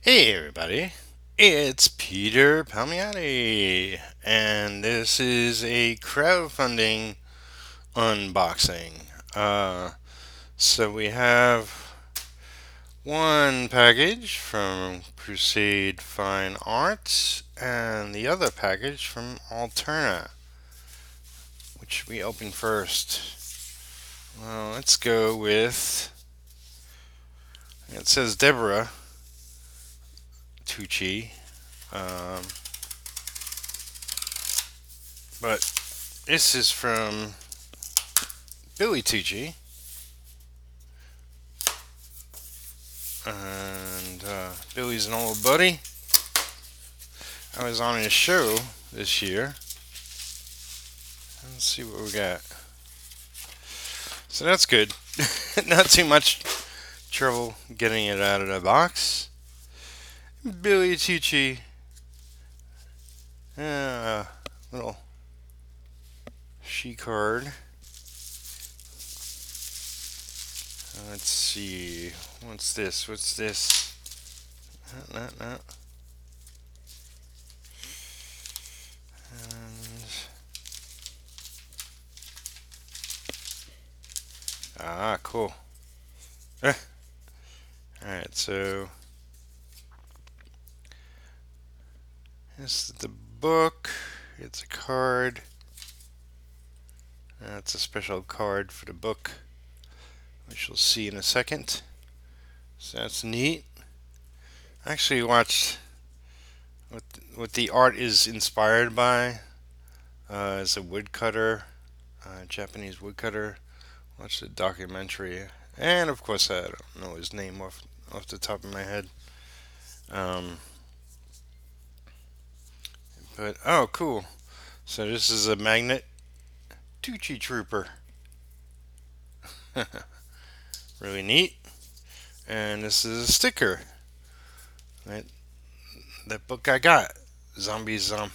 Hey everybody, it's Peter Palmiotti, and this is a crowdfunding unboxing. So we have one package from Crusade Fine Arts and the other package from Altera. Which should we open first? Well, let's go with, it says Deborah Tucci, um, but this is from Billy Tucci. And Billy's an old buddy. I was on his show this year. Let's see what we got. So that's good. Not too much trouble getting it out of the box. Billy Tucci. Little she card. Let's see. What's this? What's this? No. And, cool. Alright, so this is the book. It's a card. That's a special card for the book, which you'll see in a second. So that's neat. I actually watched what the art is inspired by. Is a woodcutter, Japanese woodcutter. Watched the documentary, and of course I don't know his name off the top of my head. Um, but oh, cool. So this is a magnet Tucci Trooper. Really neat. And this is a sticker. Right? That book I got. Zombie Sama.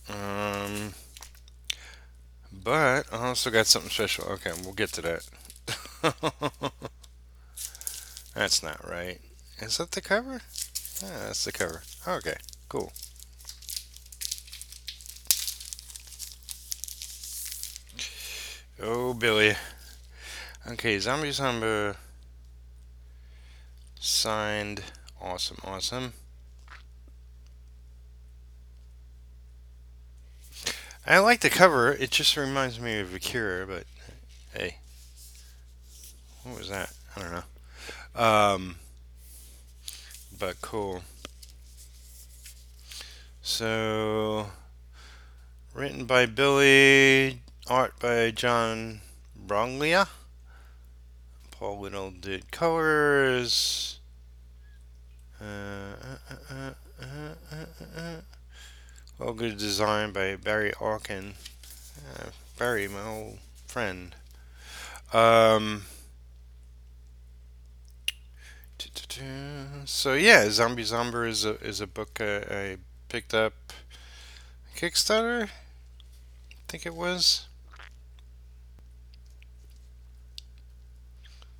Um, but I also got something special. Okay, we'll get to that. That's not right. Is that the cover? Yeah, that's the cover. Okay, cool. Oh, Billy. Okay, Zombie Samba signed. Awesome, awesome. I like the cover. It just reminds me of Akira, but hey, what was that? I don't know. But cool. So, written by Billy, art by John Bronglia. Paul Whittle did colors. Logo design by Barry Orkin. Barry, my old friend. Um, so yeah, Zombie Zomber is a book I picked up Kickstarter. I think it was.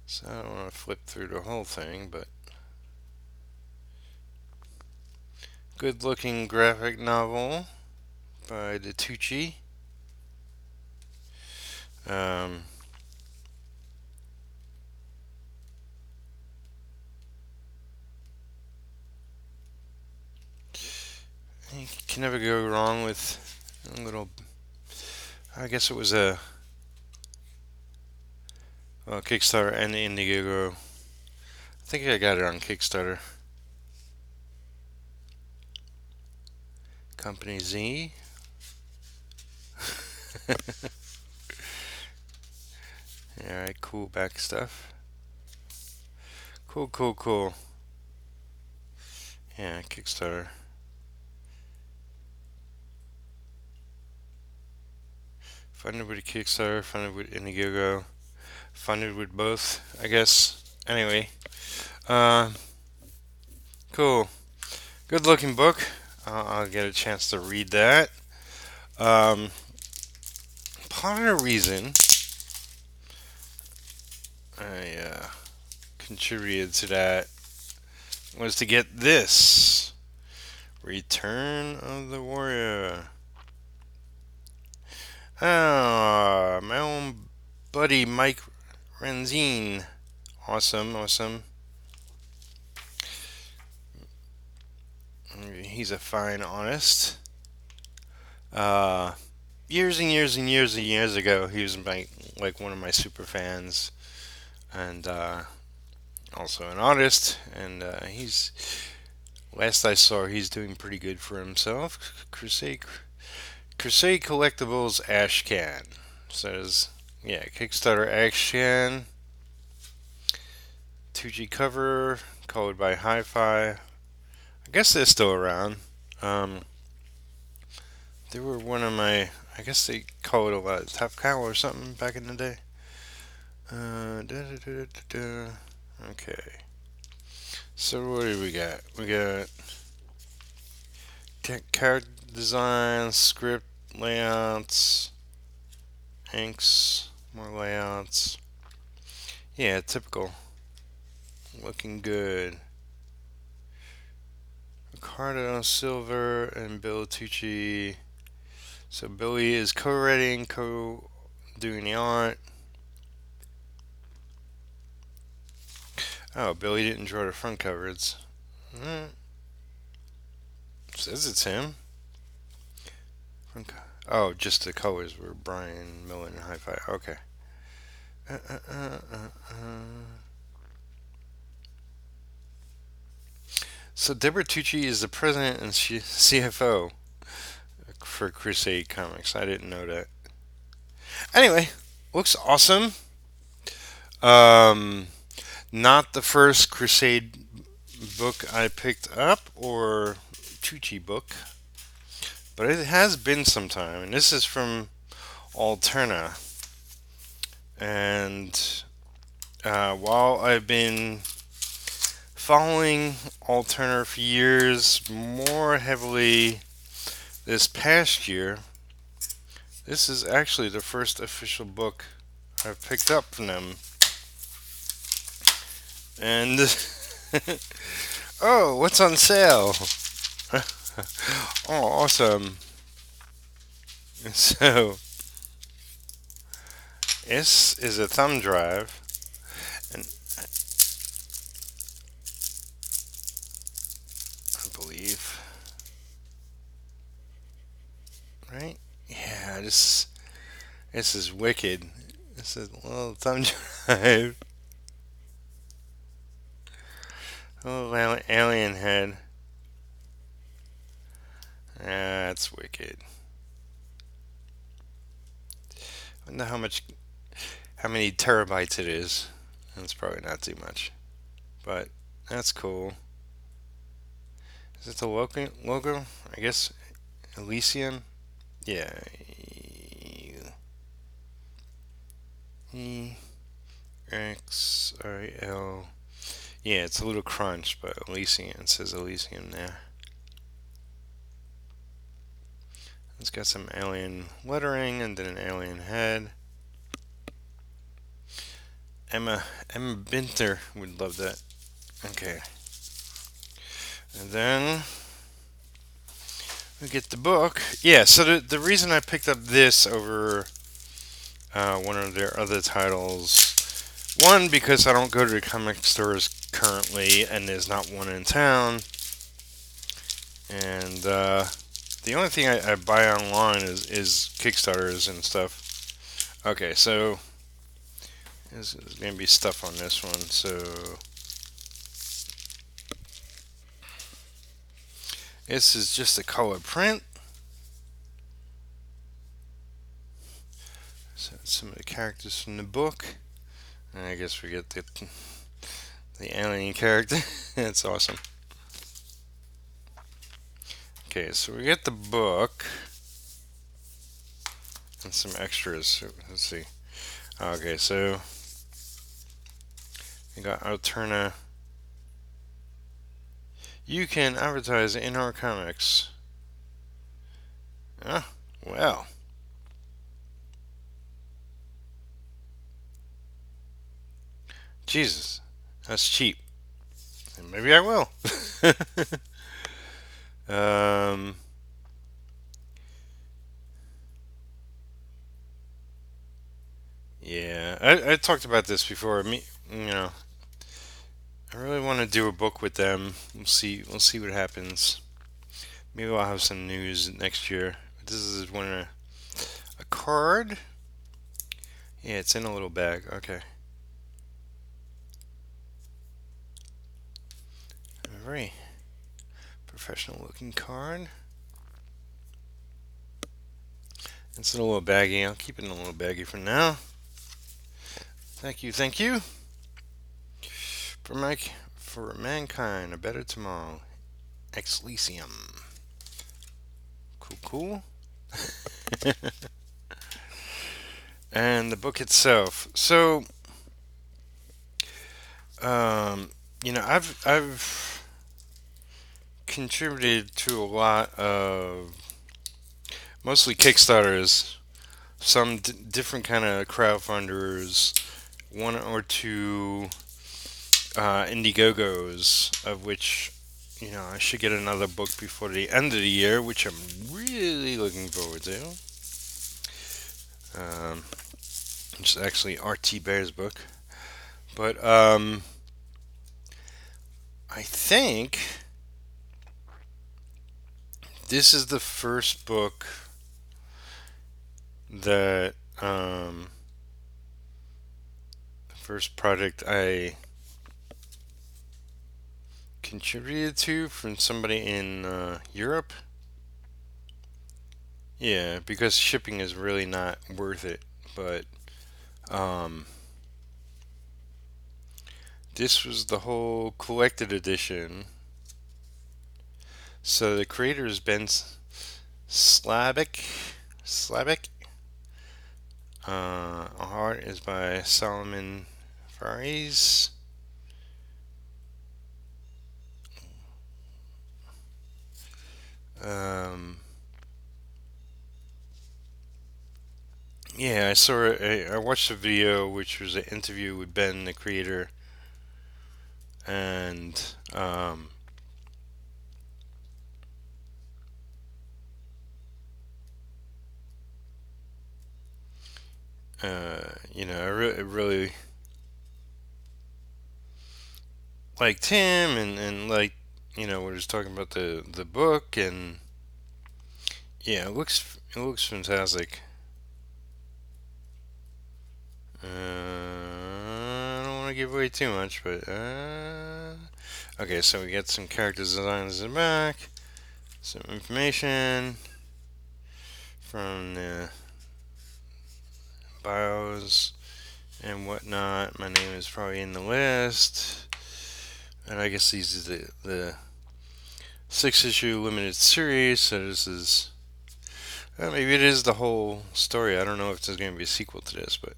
So I don't want to flip through the whole thing, but good looking graphic novel by the Tucci. Um, you can never go wrong with a little. I guess it was a Kickstarter and Indiegogo. I think I got it on Kickstarter. Company Z. Alright, cool back stuff. Cool. Yeah, Kickstarter. Funded with a Kickstarter, funded with Indiegogo, funded with both, I guess. Anyway, uh, cool. Good looking book. I'll get a chance to read that. Um, Part of the reason I contributed to that was to get this Return of the Warrior. Ah, my own buddy Mike Renzine. Awesome, awesome. He's a fine artist. Uh, years and years and years and years ago, he was like one of my super fans, and also an artist. And he's last I saw, he's doing pretty good for himself. Crusade Collectibles Ashcan says, yeah, Kickstarter Ashcan. 2G cover, colored by Hi-Fi. I guess they're still around. Um, they were one of my. I guess they call it a lot. Top Cow or something back in the day. Da, da, da, da, da. Okay. So what do we got? We got character design, script, layouts, inks, more layouts. Yeah, typical. Looking good. Ricardo Silver and Bill Tucci. So Billy is co-writing, co-doing the art. Oh, Billy didn't draw the front cover. It's says it's him. Oh, just the colors were Brian Millen and Hi-Fi. Okay. Uh, uh, uh, uh, uh. So Deborah Tucci is the president and CFO for Crusade Comics. I didn't know that. Anyway, looks awesome. Um, Not the first Crusade book I picked up or Tucci book, but it has been some time. And this is from Altera. And while I've been following Altera for years, more heavily this past year, this is actually the first official book I've picked up from them. And oh, what's on sale? Oh, awesome. So, this is a thumb drive, and I believe, right? Yeah, this is wicked. This is a little thumb drive. A little alien head. That's wicked. I wonder how many terabytes it is. That's probably not too much, but that's cool. Is it the logo? I guess Elysium. Yeah. Exil. Yeah, it's a little crunch, but Elysium. It says Elysium there. It's got some alien lettering and then an alien head. Emma Binter would love that. Okay. And then we get the book. Yeah, so the reason I picked up this over one of their other titles, one, because I don't go to the comic stores currently, and there's not one in town. And the only thing I buy online is Kickstarters and stuff. Okay, so there's going to be stuff on this one. So this is just a color print. So some of the characters from the book. And I guess we get the alien character. That's awesome. Okay, so we get the book and some extras. So let's see. Okay, so we got Alterna. You can advertise in our comics. Ah, well. Jesus, that's cheap. Maybe I will. um, yeah, I talked about this before. I really want to do a book with them. We'll see. We'll see what happens. Maybe I'll have some news next year. This is one a card. Yeah, it's in a little bag. Okay. A very professional looking card. It's in a little baggie. I'll keep it in a little baggie for now. Thank you. Thank you. For Mike, for mankind, a better tomorrow. Exilium. Cool, cool. And the book itself. So, um, I've contributed to a lot of mostly Kickstarters, some different kind of crowdfunders, one or two Indiegogos, of which I should get another book before the end of the year, which I'm really looking forward to. It's actually R.T. Bear's book, but I think this is the first book that the first project I contributed to from somebody in Europe. Yeah, because shipping is really not worth it. But um, this was the whole collected edition. So the creator is Ben Slavic. Art is by Solomon Fares. Um, yeah, I watched a video which was an interview with Ben, the creator, and I really liked him, and like we're just talking about the book, and yeah, it looks fantastic. I don't want to give away too much, but okay. So we got some character designs in the back, some information from the bios and whatnot. My name is probably in the list, and I guess these are the 6 issue limited series. So this is maybe it is the whole story. I don't know if there's going to be a sequel to this, but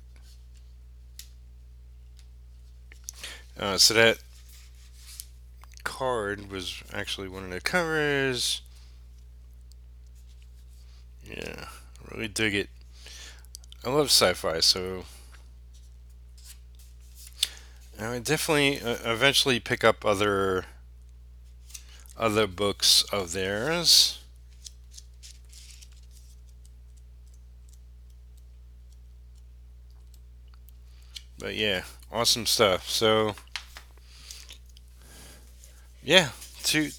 so that card was actually one of the covers. Yeah, I really dig it. I love sci-fi, so I would definitely eventually pick up other books of theirs. But yeah, awesome stuff. So yeah, two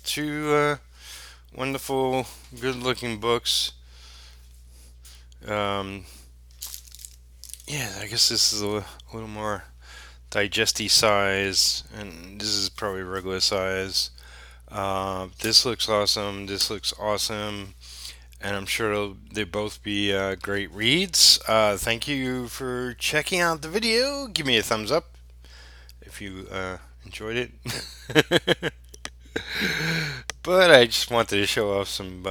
wonderful, good-looking books. Um, yeah, I guess this is a little more digesty size, and this is probably regular size. This looks awesome. This looks awesome, and I'm sure they'll both be great reads. Thank you for checking out the video. Give me a thumbs up if you enjoyed it. But I just wanted to show off some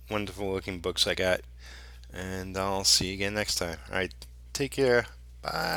wonderful looking books I got, and I'll see you again next time. All right, take care. Bye.